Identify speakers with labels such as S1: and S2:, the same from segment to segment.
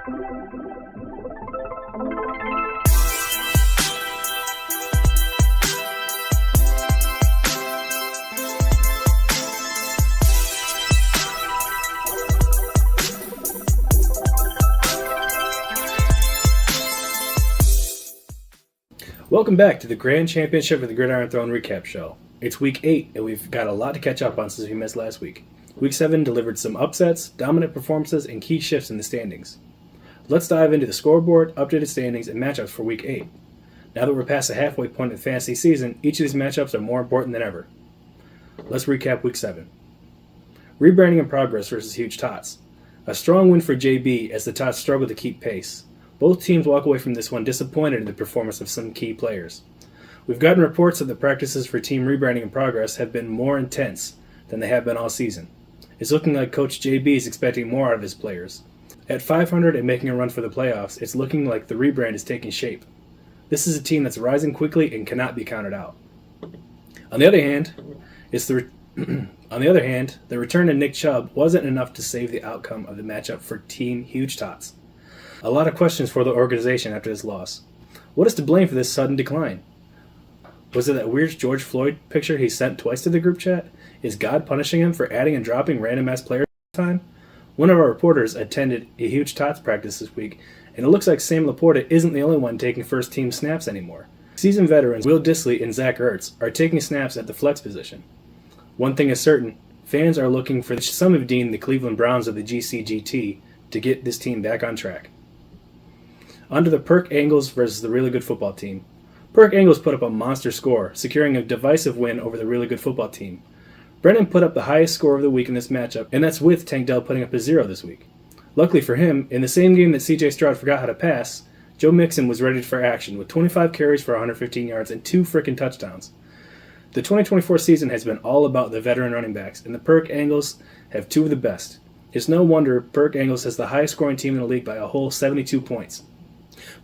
S1: Welcome back to the Grand Championship of the Gridiron Throne Recap Show. It's Week 8, and we've got a lot to catch up on since we missed last week. Week 7 delivered some upsets, dominant performances, and key shifts in the standings. Let's dive into the scoreboard, updated standings, and matchups for Week 8. Now that we're past the halfway point of the fantasy season, each of these matchups are more important than ever. Let's recap Week 7. Rebranding in progress versus Huge Tots. A strong win for JB as the Tots struggle to keep pace. Both teams walk away from this one disappointed in the performance of some key players. We've gotten reports that the practices for Team Rebranding in Progress have been more intense than they have been all season. It's looking like Coach JB is expecting more out of his players. At 500 and making a run for the playoffs, it's looking like the rebrand is taking shape. This is a team that's rising quickly and cannot be counted out. On the other hand, the return of Nick Chubb wasn't enough to save the outcome of the matchup for Team Huge Tots. A lot of questions for the organization after this loss. What is to blame for this sudden decline? Was it that weird George Floyd picture he sent twice to the group chat? Is God punishing him for adding and dropping random ass players all the time? One of our reporters attended a Huge Tots practice this week, and it looks like Sam Laporta isn't the only one taking first team snaps anymore. Seasoned veterans Will Dissly and Zach Ertz are taking snaps at the flex position. One thing is certain, fans are looking for some have deemed the Cleveland Browns of the GCGT to get this team back on track. On to the Perk Angles versus the Really Good Football Team. Perk Angles put up a monster score, securing a divisive win over the Really Good Football Team. Brennan put up the highest score of the week in this matchup, and that's with Tank Dell putting up a 0 this week. Luckily for him, in the same game that CJ Stroud forgot how to pass, Joe Mixon was ready for action with 25 carries for 115 yards and 2 frickin' touchdowns. The 2024 season has been all about the veteran running backs, and the Perk Angles have 2 of the best. It's no wonder Perk Angles has the highest scoring team in the league by a whole 72 points.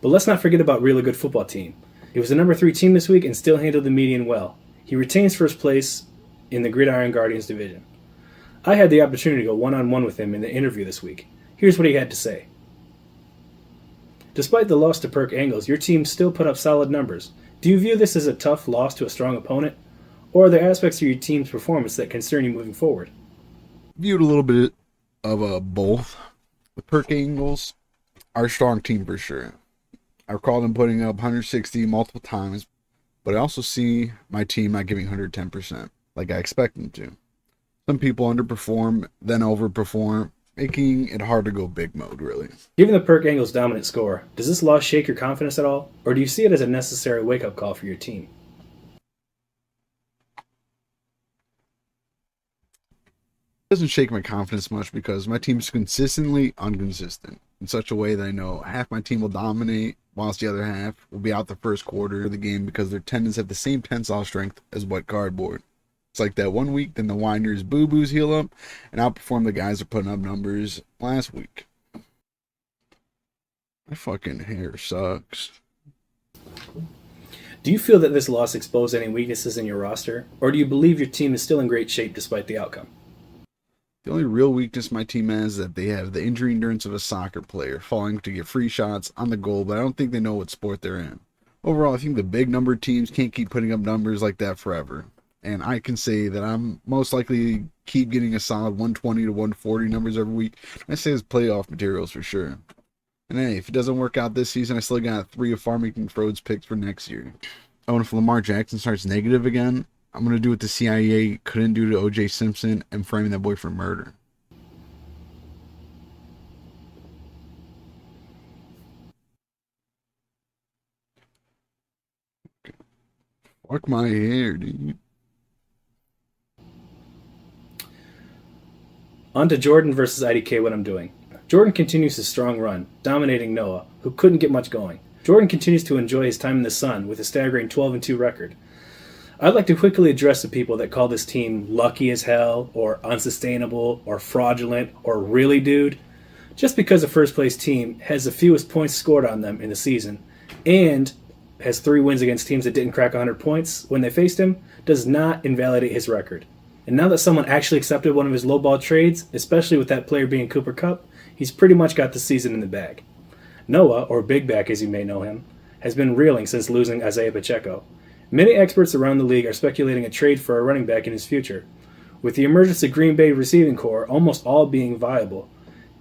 S1: But let's not forget about Really Good Football Team. It was the number 3 team this week and still handled the median well. He retains first place in the Gridiron Guardians division. I had the opportunity to go one-on-one with him in the interview this week. Here's what he had to say. Despite the loss to Perk Angles, your team still put up solid numbers. Do you view this as a tough loss to a strong opponent? Or are there aspects of your team's performance that concern you moving forward?
S2: Viewed a little bit of both. The Perk Angles are a strong team for sure. I recall them putting up 160 multiple times, but I also see my team not giving 110%, like I expect them to. Some people underperform, then overperform, making it hard to go big mode, really.
S1: Given the Perk Angles' dominant score, does this loss shake your confidence at all, or do you see it as a necessary wake-up call for your team?
S2: It doesn't shake my confidence much because my team is consistently inconsistent in such a way that I know half my team will dominate, whilst the other half will be out the first quarter of the game because their tendons have the same tensile strength as wet cardboard. It's like that one week, then the whiners boo-boos heal up and outperform the guys that are putting up numbers last week. My fucking hair sucks.
S1: Do you feel that this loss exposed any weaknesses in your roster, or do you believe your team is still in great shape despite the outcome?
S2: The only real weakness my team has is that they have the injury endurance of a soccer player, falling to get free shots on the goal, but I don't think they know what sport they're in. Overall, I think the big number teams can't keep putting up numbers like that forever. And I can say that I'm most likely to keep getting a solid 120 to 140 numbers every week. I say it's playoff materials for sure. And hey, if it doesn't work out this season, I still got 3 of Farmington Frode's picks for next year. Oh, and if Lamar Jackson starts negative again, I'm going to do what the CIA couldn't do to O.J. Simpson and framing that boy for murder. Fuck my hair, dude.
S1: On to Jordan versus IDK What I'm Doing. Jordan continues his strong run, dominating Noah, who couldn't get much going. Jordan continues to enjoy his time in the sun with a staggering 12-2 record. I'd like to quickly address the people that call this team lucky as hell, or unsustainable, or fraudulent, or really dude. Just because the first place team has the fewest points scored on them in the season, and has 3 wins against teams that didn't crack 100 points when they faced him, does not invalidate his record. And now that someone actually accepted one of his lowball trades, especially with that player being Cooper Kupp, He's pretty much got the season in the bag. Noah, or Big Back as you may know him, has been reeling since losing Isaiah Pacheco. Many experts around the league are speculating a trade for a running back in his future. With the emergence of Green Bay receiving core almost all being viable,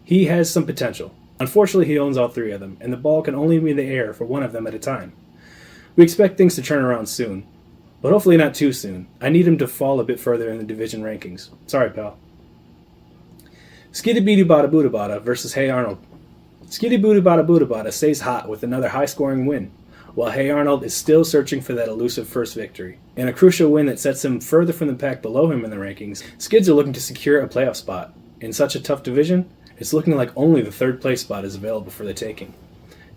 S1: he has some potential. Unfortunately, he owns all three of them, and the ball can only be in the air for one of them at a time. We expect things to turn around soon, but hopefully not too soon. I need him to fall a bit further in the division rankings. Sorry, pal. Skitty Beady Bada Buda Bada versus Hey Arnold. Skitty Booty Bada Buda Bada stays hot with another high-scoring win, while Hey Arnold is still searching for that elusive first victory. In a crucial win that sets him further from the pack below him in the rankings, Skids are looking to secure a playoff spot. In such a tough division, it's looking like only the third place spot is available for the taking.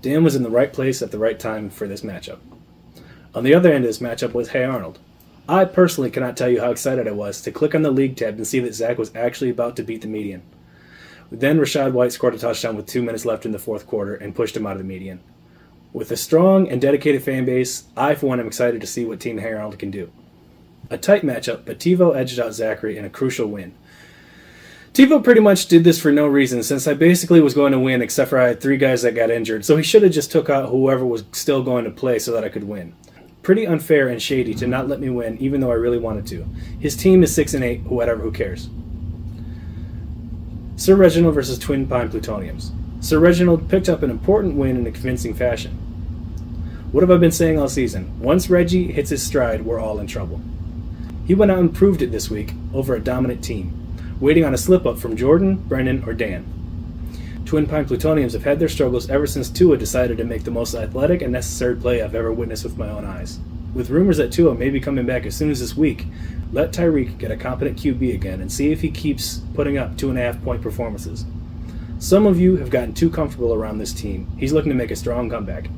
S1: Dan was in the right place at the right time for this matchup. On the other end of this matchup was Hey Arnold. I personally cannot tell you how excited I was to click on the league tab and see that Zach was actually about to beat the median. Then Rachaad White scored a touchdown with 2 minutes left in the fourth quarter and pushed him out of the median. With a strong and dedicated fan base, I for one am excited to see what Team Hey Arnold can do. A tight matchup, but TiVo edged out Zachary in a crucial win. TiVo pretty much did this for no reason, since I basically was going to win except for I had 3 guys that got injured, so he should have just took out whoever was still going to play so that I could win. Pretty unfair and shady to not let me win even though I really wanted to. His team is 6-8, who cares. Sir Reginald versus Twin Pine Plutoniums. Sir Reginald picked up an important win in a convincing fashion. What have I been saying all season? Once Reggie hits his stride, we're all in trouble. He went out and proved it this week over a dominant team, waiting on a slip-up from Jordan, Brennan, or Dan. Twin Pine Plutoniums have had their struggles ever since Tua decided to make the most athletic and necessary play I've ever witnessed with my own eyes. With rumors that Tua may be coming back as soon as this week, let Tyreek get a competent QB again and see if he keeps putting up 2.5-point performances. Some of you have gotten too comfortable around this team. He's looking to make a strong comeback.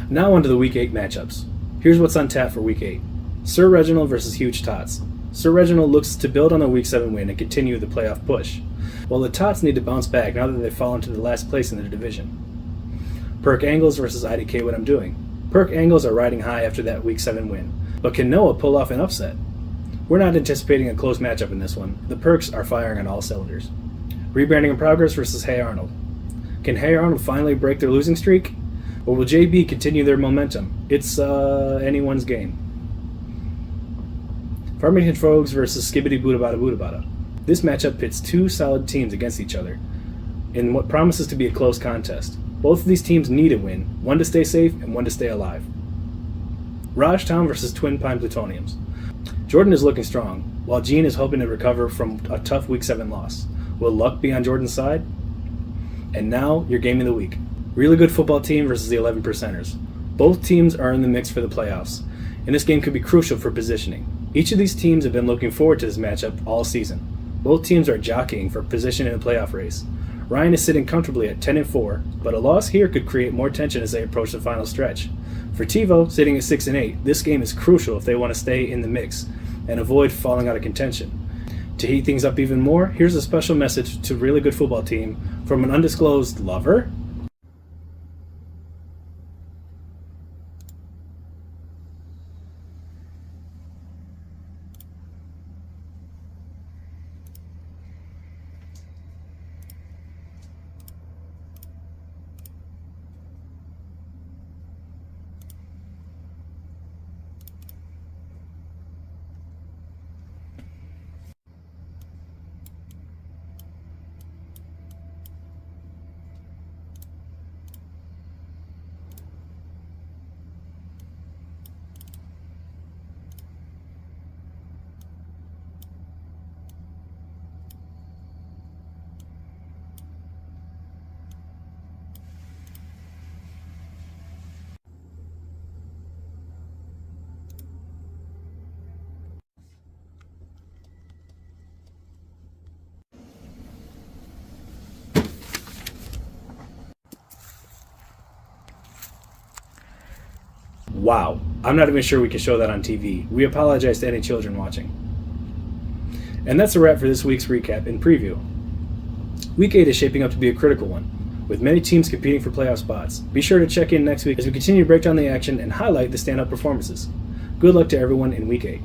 S1: Now on to the Week 8 matchups. Here's what's on tap for Week 8. Sir Reginald versus Huge Tots. Sir Reginald looks to build on the Week 7 win and continue the playoff push, while the Tots need to bounce back now that they've fallen to the last place in the division. Perk Angles versus IDK What I'm Doing. Perk Angles are riding high after that Week 7 win, but can Noah pull off an upset? We're not anticipating a close matchup in this one. The Perks are firing on all cylinders. Rebranding in Progress versus Hey Arnold. Can Hey Arnold finally break their losing streak? Or will JB continue their momentum? It's anyone's game. Farmington Frogs versus Skibbity Buda Bada Buda Bada. This matchup pits 2 solid teams against each other in what promises to be a close contest. Both of these teams need a win, one to stay safe and one to stay alive. Rajtown versus Twin Pine Plutoniums. Jordan is looking strong, while Gene is hoping to recover from a tough Week 7 loss. Will luck be on Jordan's side? And now, your game of the week. Really good football team versus the 11 percenters. Both teams are in the mix for the playoffs, and this game could be crucial for positioning. Each of these teams have been looking forward to this matchup all season. Both teams are jockeying for position in the playoff race. Ryan is sitting comfortably at 10-4, but a loss here could create more tension as they approach the final stretch. For TiVo, sitting at 6-8, this game is crucial if they want to stay in the mix and avoid falling out of contention. To heat things up even more, here's a special message to a really good football team from an undisclosed lover. Wow, I'm not even sure we can show that on TV. We apologize to any children watching. And that's a wrap for this week's recap and preview. Week 8 is shaping up to be a critical one, with many teams competing for playoff spots. Be sure to check in next week as we continue to break down the action and highlight the standout performances. Good luck to everyone in Week 8.